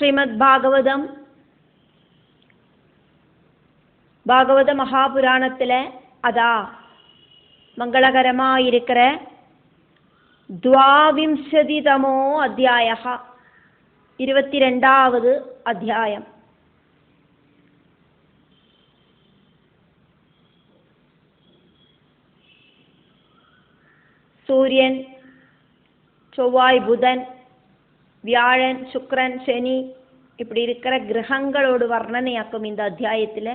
ஸ்ரீமத் பாகவதம் பாகவத மகாபுராணத்தில் அதா மங்களகரமாயிருக்கிற 22 அத்தியாயம் 22வது அத்தியாயம். சூரியன், செவ்வாய், புதன், வியாழன், சுக்கிரன், சனி இப்படி இருக்கிற கிரகங்களோடு வர்ணனையாக்கும் இந்த அத்தியாயத்தில்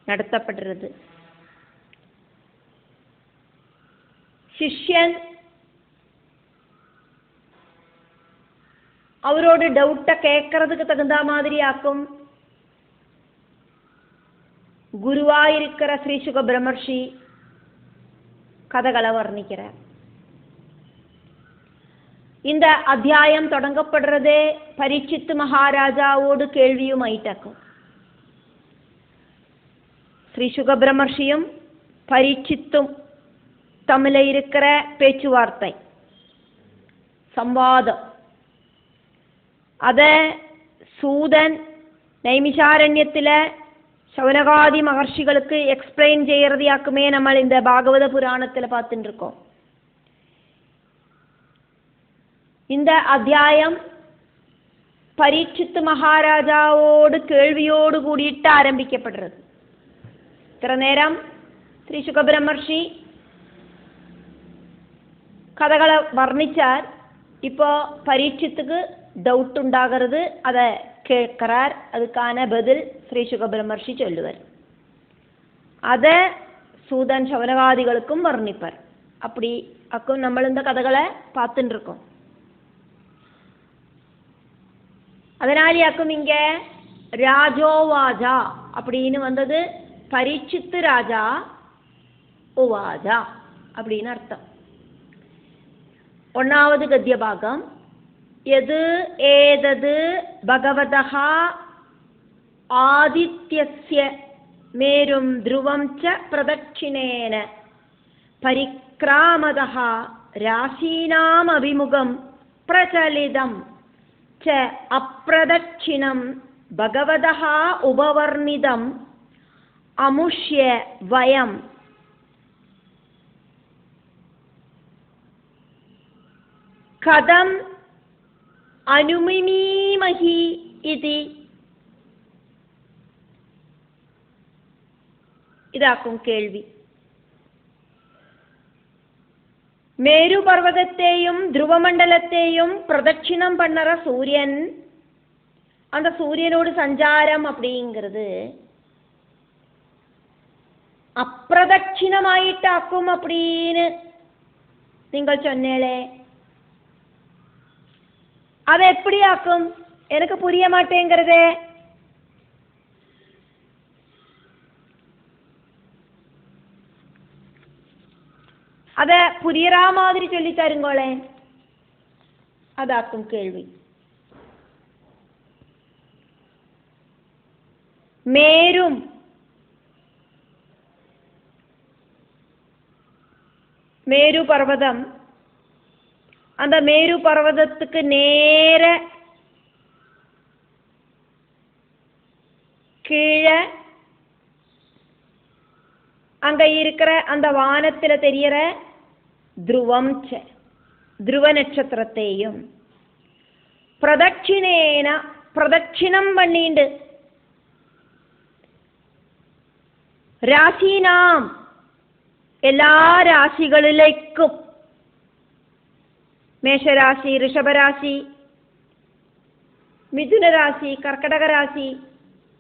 நடத்தப்படுறது. சிஷ்யன் அவரோட டவுட்டை கேட்கறதுக்கு தகுந்த மாதிரி ஆக்கும். குருவாயிருக்கிற ஸ்ரீ சுக பிரம்மர்ஷி கதைகளை வர்ணிக்கிறார். இந்த அத்தியாயம் தொடங்கப்படுறதே பரீட்சித்து மகாராஜாவோடு கேள்வியும் ஆயிட்டாக்கும். ஸ்ரீ சுக பிரம்மர்ஷியும் பரீட்சித்தும் தமிழ இருக்கிற பேச்சுவார்த்தை சம்வாதம் அதை சூதன் நைமிஷாரண்யத்தில் சௌனகாதி மகர்ஷிகளுக்கு எக்ஸ்பிளைன் செய்யறதையாக்குமே நம்ம இந்த பாகவத புராணத்தில் பார்த்துட்டு இருக்கோம். இந்த அத்தியாயம் பரீட்சித்து மகாராஜாவோடு கேள்வியோடு கூடிட்டு ஆரம்பிக்கப்படுறது. இத்தனை நேரம் ஸ்ரீ சுக பிரம்மர்ஷி கதைகளை வர்ணிச்சார். இப்போ பரீட்சித்துக்கு டவுட் உண்டாகிறது, அதை கேட்கிறார். அதுக்கான பதில் ஸ்ரீ சுக பிரம்மர்ஷி சொல்லுவார். அதை சூதன் சௌனகாதிகளுக்கும் வர்ணிப்பார். அப்படி அக்கும் நம்ம இந்த கதைகளை பார்த்துட்டு இருக்கோம். அதனாலேயாக்கும் இங்க ராஜோவாஜா அப்படின்னு வந்தது பரீட்சித்து ராஜா உவாஜா அப்படின்னு அர்த்தம். 1வது கத்திய பாகம். எது ஏதது பகவதः ஆதித்யஸ்ய மேரும் த்ருவம் ச பிரதட்சிணேன பரிக்ராமதः ராசீனாம் அபிமுகம் பிரசலிதம் ச அப்ரதட்சிணம் பகவதः உபவர்ணிதம் அமுஷ்ய வயம் கதம் அனுமிமீமஹி இதி. இதாக்கும் கேள்வி. மேரு பர்வதத்தையும் துருவமண்டலத்தையும் பிரதட்சிணம் பண்ணற சூரியன், அந்த சூரியனோடு சஞ்சாரம் அப்படிங்கிறது அப்பிரதட்சிணமாயிட்டாக்கும் அப்படின்னு நீங்கள் சொன்னேளே, அதை எப்படி ஆக்கும்? எனக்கு புரிய மாட்டேங்கிறதே. அதை புரியற மாதிரி சொல்லி தருங்களே. அதாக்கும் கேள்வி. மேரும் மேரு பர்வதம், அந்த மேரு பர்வதத்துக்கு நேர கீழே அங்க இருக்கிற அந்த வானத்தில் தெரியற துருவம் துருவ நட்சத்திரத்தையும் பிரதட்சிணேன பிரதட்சிணம் பண்ணிண்டு ராசினாம் எல்லா ராசிகளிലേക്കും മേഷരാശി, ഋഷഭരാശി, മിഥുനരാശി, കർക്കടകരാശി,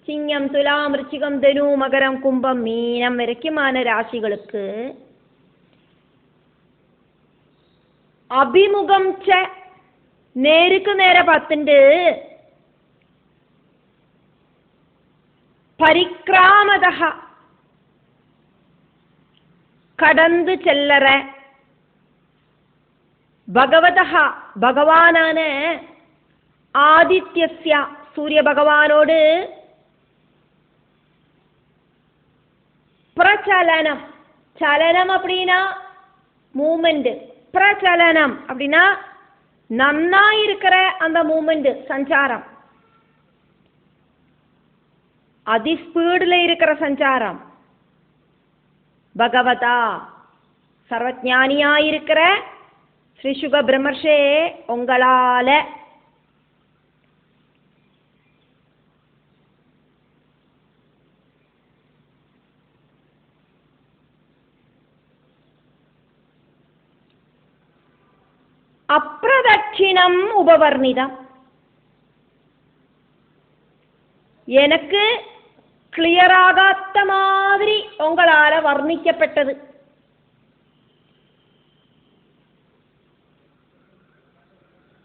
ചിങ്ങം, തുലാം, വൃശ്ചികം, ധനു, മകരം, കുംഭം, മീനം വരയ്ക്കുமான രാശികൾക്ക് അഭിമുഖം ച നേருக்கு നേരെ പത്തുണ്ട് പരിക്രാമതഃ കടந்து ചെല്ലറ ഭഗവതഃ ഭഗവാനാണ് ആദിത്യസ്യ സൂര്യഭഗവാനോട് பிரச்சலனம், சலனம் அப்படின்னா மூமெண்ட், பிரச்சலனம் அப்படின்னா நன்னாயிருக்கிற அந்த மூமெண்ட் சஞ்சாரம், அதிஸ்பீடில் இருக்கிற சஞ்சாரம், பகவதா சர்வஜானியாயிருக்கிற ஸ்ரீ சுக பிரம்மர்ஷே உங்களால அப்பிரதட்சிணம் உபவர்ணிதம், எனக்கு கிளியராகாத மாதிரி உங்களால வர்ணிக்கப்பட்டது.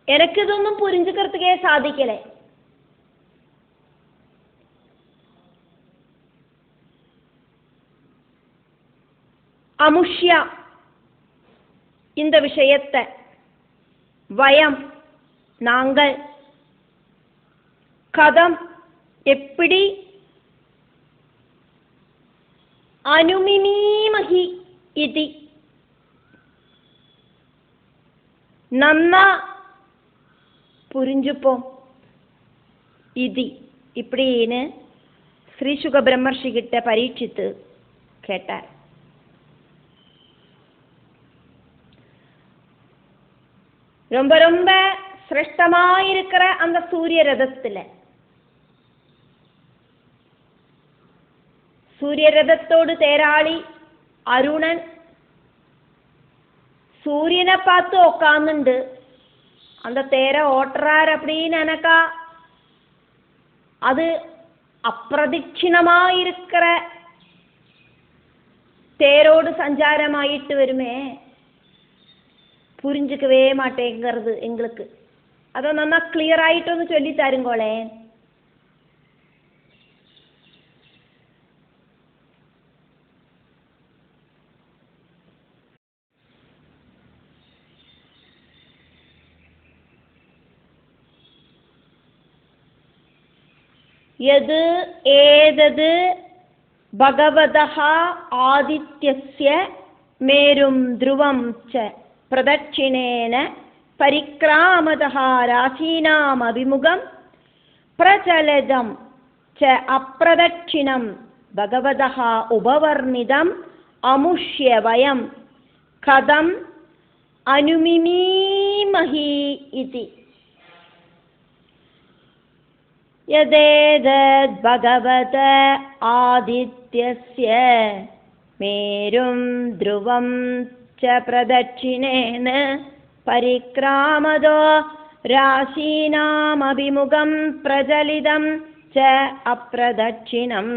எனக்கு ഇതൊന്നും പുരിഞ്ചുக்கிறதுக்கே സാധിക്കல. அமுஷ்யா இந்த விஷயத்தை வயம் நாங்கள் கதம் எப்படி அனுமிமீமஹி இதி நன்னா புரிஞ்சுப்போம் இதி இப்படின்னு ஸ்ரீ சுக பிரம்மர்ஷி கிட்ட பரீட்சித்து கேட்டார். ரொம்ப ரொம்ப சிரேஷ்டமாயிருக்கிற அந்த சூரிய ரதத்துல சூரிய ரதத்தோடு தேராளி அருணன் சூரியனை பார்த்து உக்காந்துண்டு அந்த தேரை ஓட்டுறார் அப்படின்னு எனக்கா அது அப்பிரதிக்ஷிணமாயிருக்கிற தேரோடு சஞ்சாரமாயிட்டு வருமே, புரிஞ்சுக்கவே மாட்டேங்கிறது எங்களுக்கு. அதை நன்னா கிளியர் ஆயிட்டொന്ന് ചൊല്ലിത്തരുങ്കോളേ. യത് ഏതത് ഭഗവതഃ ആദിത്യസ്യ മേരും ധ്രുവം ച പ്രദക്ഷിണേന പരിക്രാമതഃ രാശീനാമഭിമുഖം പ്രചലതം ച അപ്രദക്ഷിണം ഭഗവതഃ ഉപവർണിതം അമുഷ്യ വയം കഥം അനുമിമീമഹി ഇതി. യദേതദ് ഭഗവത ആദിത്യസ്യ മേരും ധ്രുവം ച പ്രദക്ഷിണേന പരിക്രാമതോ രാശീനാമഭിമുഖം പ്രചലിതം ച അപ്രദക്ഷിണം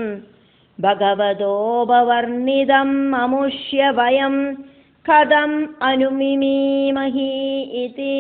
ഭഗവതോപവർണിതം അമുഷ്യ വയം കഥം അനുമിമീമഹി ഇതി.